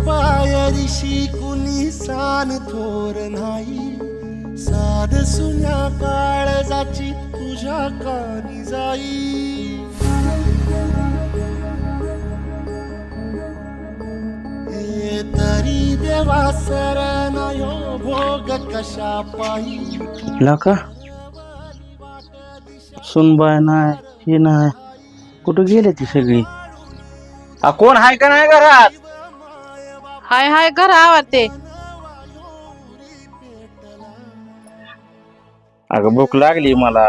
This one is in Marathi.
पायरीशी कुणी सान थोर नाही, साध सुन्या काळजाची तुझ्या कानी जाई. हे तरी देवा सरनायो भोग कशा पायी. लका सुनबाय नाही हे नाही, कुठं गेले ती सगळी? कोण आहे का नाही घरात? हाय हाय घर आवडते. अगं भूक लागली मला.